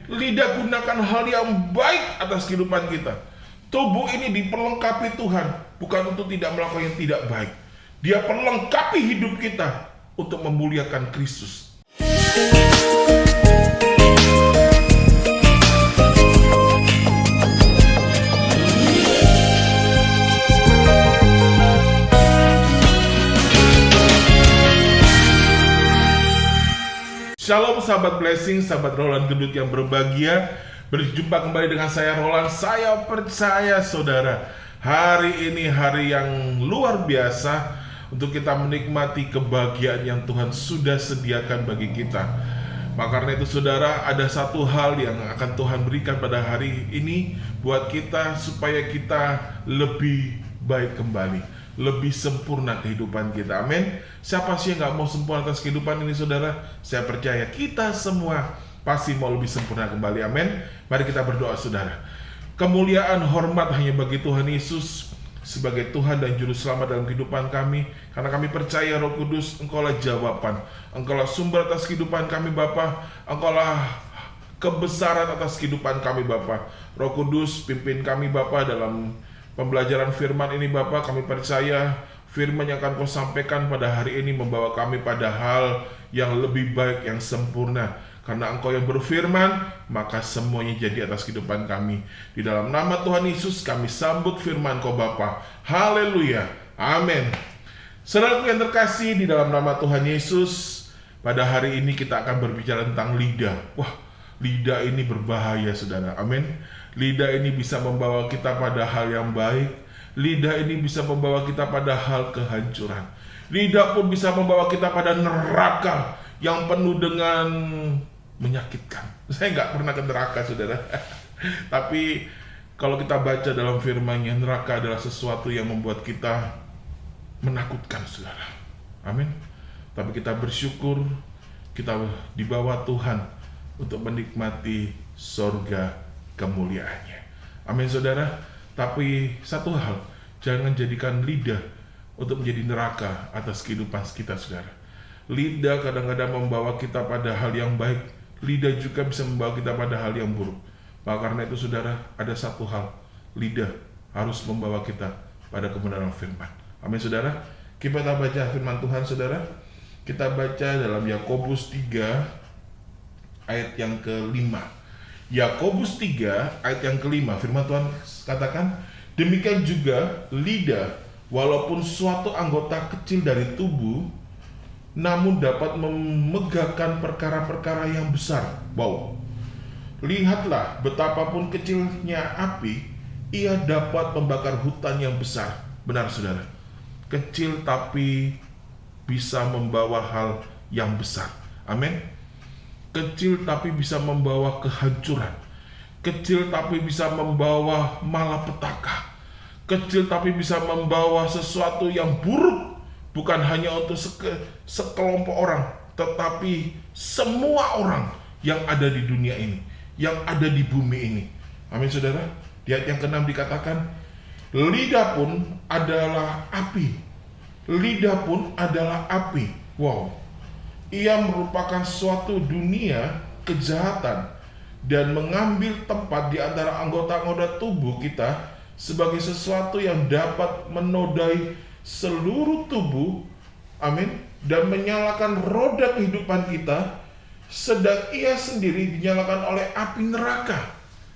Lidah gunakan hal yang baik atas kehidupan kita. Tubuh ini diperlengkapi Tuhan, bukan untuk tidak melakukan yang tidak baik. Dia perlengkapi hidup kita untuk memuliakan Kristus. Shalom sahabat blessing, sahabat Roland Gendut yang berbahagia. Berjumpa kembali dengan saya Roland. Saya percaya saudara, hari ini hari yang luar biasa untuk kita menikmati kebahagiaan yang Tuhan sudah sediakan bagi kita. Maka karena itu saudara, ada satu hal yang akan Tuhan berikan pada hari ini buat kita supaya kita lebih baik kembali, lebih sempurna kehidupan kita. Amin. Siapa sih yang gak mau sempurna atas kehidupan ini saudara? Saya percaya kita semua pasti mau lebih sempurna kembali. Amin. Mari kita berdoa saudara. Kemuliaan hormat hanya bagi Tuhan Yesus sebagai Tuhan dan Juru Selamat dalam kehidupan kami. Karena kami percaya Roh Kudus, Engkaulah jawaban, Engkaulah sumber atas kehidupan kami Bapa. Engkaulah kebesaran atas kehidupan kami Bapa. Roh Kudus pimpin kami Bapa dalam pembelajaran firman ini Bapa. Kami percaya firman yang akan Kau sampaikan pada hari ini membawa kami pada hal yang lebih baik, yang sempurna. Karena Engkau yang berfirman, maka semuanya jadi atas kehidupan kami. Di dalam nama Tuhan Yesus kami sambut firman Kau Bapa. Haleluya. Amin. Saudaraku yang terkasih, di dalam nama Tuhan Yesus, pada hari ini kita akan berbicara tentang lidah. Wah, lidah ini berbahaya saudara. Amin. Lidah ini bisa membawa kita pada hal yang baik. Lidah ini bisa membawa kita pada hal kehancuran. Lidah pun bisa membawa kita pada neraka yang penuh dengan menyakitkan. Saya nggak pernah ke neraka saudara. Tapi kalau kita baca dalam firman-Nya, neraka adalah sesuatu yang membuat kita menakutkan saudara. Amin. Tapi kita bersyukur kita dibawa Tuhan untuk menikmati sorga kemuliaannya. Amin saudara. Tapi satu hal, jangan jadikan lidah untuk menjadi neraka atas kehidupan kita saudara. Lidah kadang-kadang membawa kita pada hal yang baik. Lidah juga bisa membawa kita pada hal yang buruk. Maka karena itu saudara, ada satu hal, lidah harus membawa kita pada kebenaran firman. Amin saudara. Kita baca firman Tuhan saudara. Kita baca dalam Yakobus 3 ayat yang ke-5. Yakobus 3 ayat yang ke-5, firman Tuhan katakan, demikian juga lidah, walaupun suatu anggota kecil dari tubuh, namun dapat memegahkan perkara-perkara yang besar. Wow. Lihatlah betapapun kecilnya api, ia dapat membakar hutan yang besar. Benar saudara. Kecil tapi bisa membawa hal yang besar. Amin. Kecil tapi bisa membawa kehancuran. Kecil tapi bisa membawa malapetaka. Kecil tapi bisa membawa sesuatu yang buruk. Bukan hanya untuk sekelompok orang, tetapi semua orang yang ada di dunia ini, yang ada di bumi ini. Amin saudara. Di ayat yang ke-6 dikatakan, lidah pun adalah api. Lidah pun adalah api. Wow. Ia merupakan suatu dunia kejahatan dan mengambil tempat di antara anggota-anggota tubuh kita sebagai sesuatu yang dapat menodai seluruh tubuh, amin, dan menyalakan roda kehidupan kita, sedang ia sendiri dinyalakan oleh api neraka.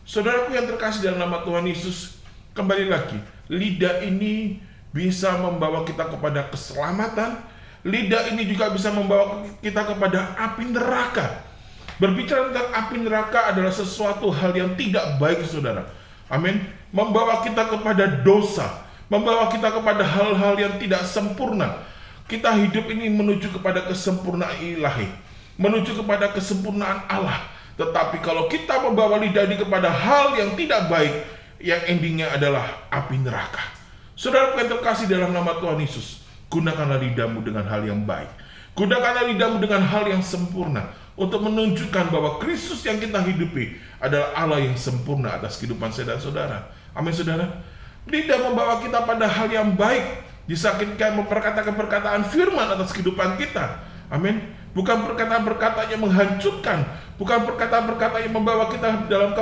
Saudaraku yang terkasih dalam nama Tuhan Yesus, kembali lagi, lidah ini bisa membawa kita kepada keselamatan. Lidah ini juga bisa membawa kita kepada api neraka. Berbicara tentang api neraka adalah sesuatu hal yang tidak baik saudara. Amin. Membawa kita kepada dosa, membawa kita kepada hal-hal yang tidak sempurna. Kita hidup ini menuju kepada kesempurnaan ilahi, menuju kepada kesempurnaan Allah. Tetapi kalau kita membawa lidah ini kepada hal yang tidak baik, yang endingnya adalah api neraka. Saudara yang terkasih dalam nama Tuhan Yesus, gunakanlah lidahmu dengan hal yang baik. Gunakanlah lidahmu dengan hal yang sempurna untuk menunjukkan bahwa Kristus yang kita hidupi adalah Allah yang sempurna atas kehidupan saya dan saudara. Amin saudara. Lidah membawa kita pada hal yang baik, disakitkan memperkatakan perkataan firman atas kehidupan kita. Amin. Bukan perkataan-perkataan yang menghancurkan, bukan perkataan-perkataan yang membawa kita dalam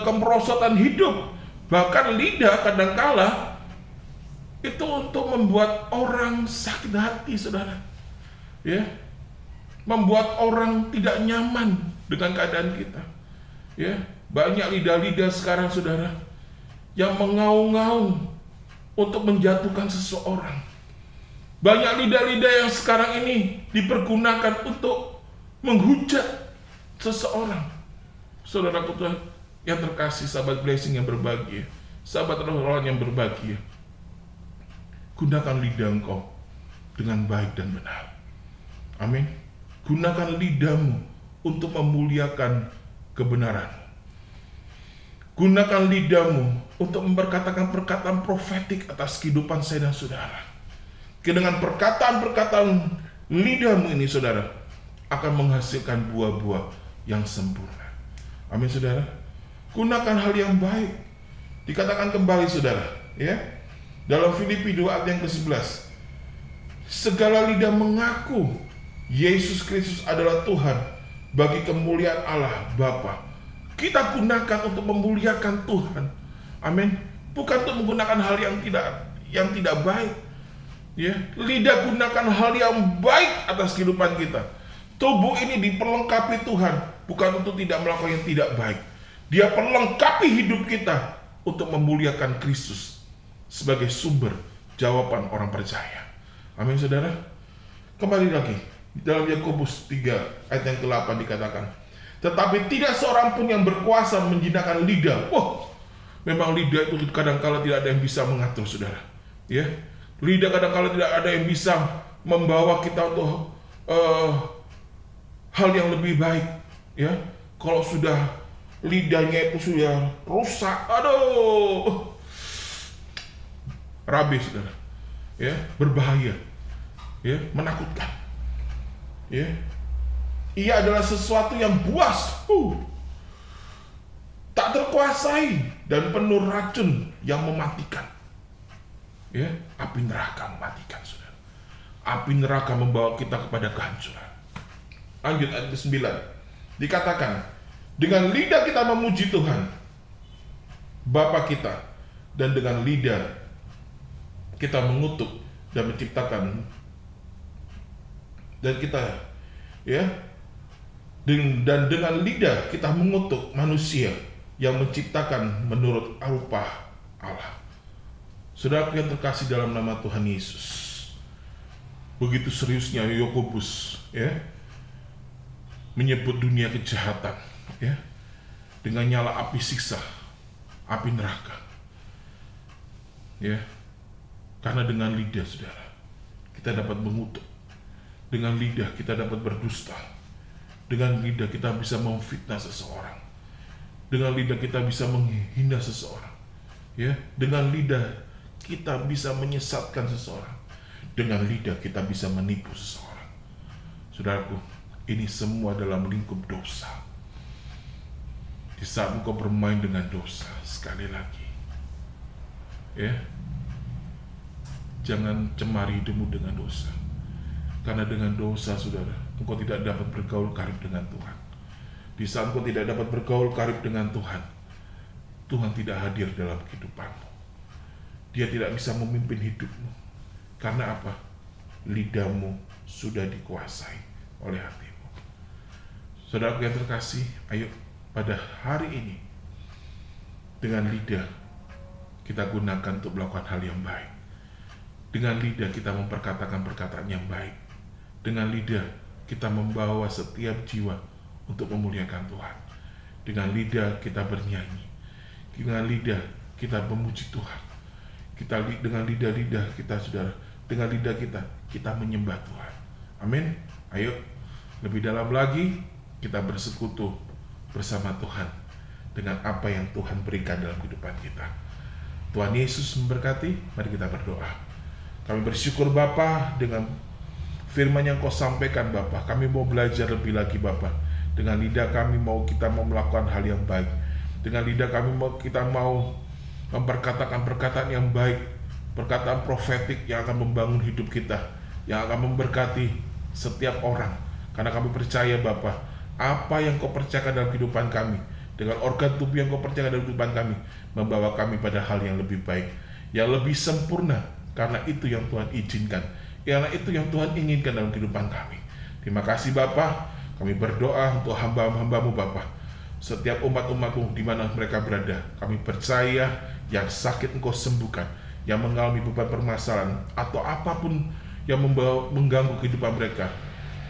kemerosotan hidup. Bahkan lidah kadangkala itu untuk membuat orang sakit hati, saudara. Ya, membuat orang tidak nyaman dengan keadaan kita. Ya, banyak lidah-lidah sekarang, saudara, yang mengaung-ngaung untuk menjatuhkan seseorang. Banyak lidah-lidah yang sekarang ini dipergunakan untuk menghujat seseorang. Saudaraku yang terkasih, sahabat blessing yang berbahagia, sahabat roh-roh yang berbahagia, gunakan lidah engkau dengan baik dan benar. Amin. Gunakan lidahmu untuk memuliakan kebenaran. Gunakan lidahmu untuk memperkatakan perkataan profetik atas kehidupan saya dan saudara. Dengan perkataan-perkataan lidahmu ini, saudara, akan menghasilkan buah-buah yang sempurna. Amin, saudara. Gunakan hal yang baik. Dikatakan kembali, saudara, ya, dalam Filipi 2 ayat yang ke-11, segala lidah mengaku Yesus Kristus adalah Tuhan bagi kemuliaan Allah Bapa. Kita gunakan untuk memuliakan Tuhan. Amin. Bukan untuk menggunakan hal yang tidak baik. Ya, lidah gunakan hal yang baik atas kehidupan kita. Tubuh ini diperlengkapi Tuhan, bukan untuk tidak melakukan yang tidak baik. Dia perlengkapi hidup kita untuk memuliakan Kristus sebagai sumber jawaban orang percaya. Amin, saudara. Kembali lagi dalam Yakobus 3 ayat yang ke-8 dikatakan, tetapi tidak seorang pun yang berkuasa menjinakkan lidah. Memang lidah itu kadang-kala tidak ada yang bisa mengatur, saudara. Ya, lidah kadang-kala tidak ada yang bisa membawa kita untuk hal yang lebih baik. Ya, kalau sudah lidahnya itu sudah rusak, rabi, saudara. Ya, berbahaya. Ya, menakutkan. Ya, ia adalah sesuatu yang buas, tak terkuasai dan penuh racun yang mematikan. Ya, api neraka mematikan, saudara. Api neraka membawa kita kepada kehancuran. Lanjut ayat 9. Dikatakan, dengan lidah kita memuji Tuhan Bapa kita, dan dengan lidah kita mengutuk dan menciptakan, dan kita, ya, dan dengan lidah kita mengutuk manusia yang menciptakan menurut rupa Allah. Saudara yang terkasih dalam nama Tuhan Yesus, begitu seriusnya Yakobus, ya, menyebut dunia kejahatan, ya, dengan nyala api siksa, api neraka, ya, karena dengan lidah, saudara, kita dapat mengutuk. Dengan lidah kita dapat berdusta. Dengan lidah kita bisa memfitnah seseorang. Dengan lidah kita bisa menghina seseorang. Ya, dengan lidah kita bisa menyesatkan seseorang. Dengan lidah kita bisa menipu seseorang. Saudaraku, ini semua dalam lingkup dosa. Di saat engkau bermain dengan dosa, sekali lagi, ya, jangan cemari hidupmu dengan dosa. Karena dengan dosa, saudara, engkau tidak dapat bergaul karib dengan Tuhan. Di saat engkau tidak dapat bergaul karib dengan Tuhan, Tuhan tidak hadir dalam kehidupanmu. Dia tidak bisa memimpin hidupmu. Karena apa? Lidahmu sudah dikuasai oleh hatimu. Saudara yang terkasih, ayo pada hari ini, dengan lidah kita gunakan untuk melakukan hal yang baik. Dengan lidah kita memperkatakan perkataan yang baik. Dengan lidah kita membawa setiap jiwa untuk memuliakan Tuhan. Dengan lidah kita bernyanyi. Dengan lidah kita memuji Tuhan. Dengan lidah-lidah kita, saudara, dengan lidah kita menyembah Tuhan. Amin. Ayo lebih dalam lagi kita bersekutu bersama Tuhan dengan apa yang Tuhan berikan dalam kehidupan kita. Tuhan Yesus memberkati. Mari kita berdoa. Kami bersyukur Bapa dengan firman yang kau sampaikan, Bapa. Kami mau belajar lebih lagi, Bapa. Dengan lidah kami kita mau melakukan hal yang baik. Dengan lidah kami kita mau memperkatakan perkataan yang baik, perkataan profetik yang akan membangun hidup kita, yang akan memberkati setiap orang. Karena kami percaya, Bapa, apa yang kau percayakan dalam kehidupan kami, dengan organ tubuh yang kau percayakan dalam kehidupan kami, membawa kami pada hal yang lebih baik, yang lebih sempurna, karena itu yang Tuhan izinkan, karena itu yang Tuhan inginkan dalam kehidupan kami. Terima kasih Bapa, kami berdoa untuk hamba-hambamu Bapa, setiap umat-umatmu di mana mereka berada. Kami percaya yang sakit Engkau sembuhkan, yang mengalami beban permasalahan atau apapun yang mengganggu kehidupan mereka,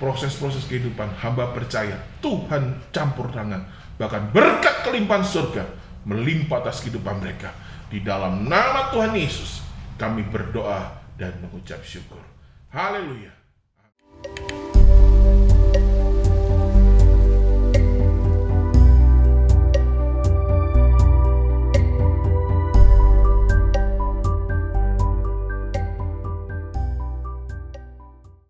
proses-proses kehidupan, hamba percaya Tuhan campur tangan, bahkan berkat kelimpahan surga melimpah atas kehidupan mereka. Di dalam nama Tuhan Yesus kami berdoa dan mengucap syukur. Haleluya.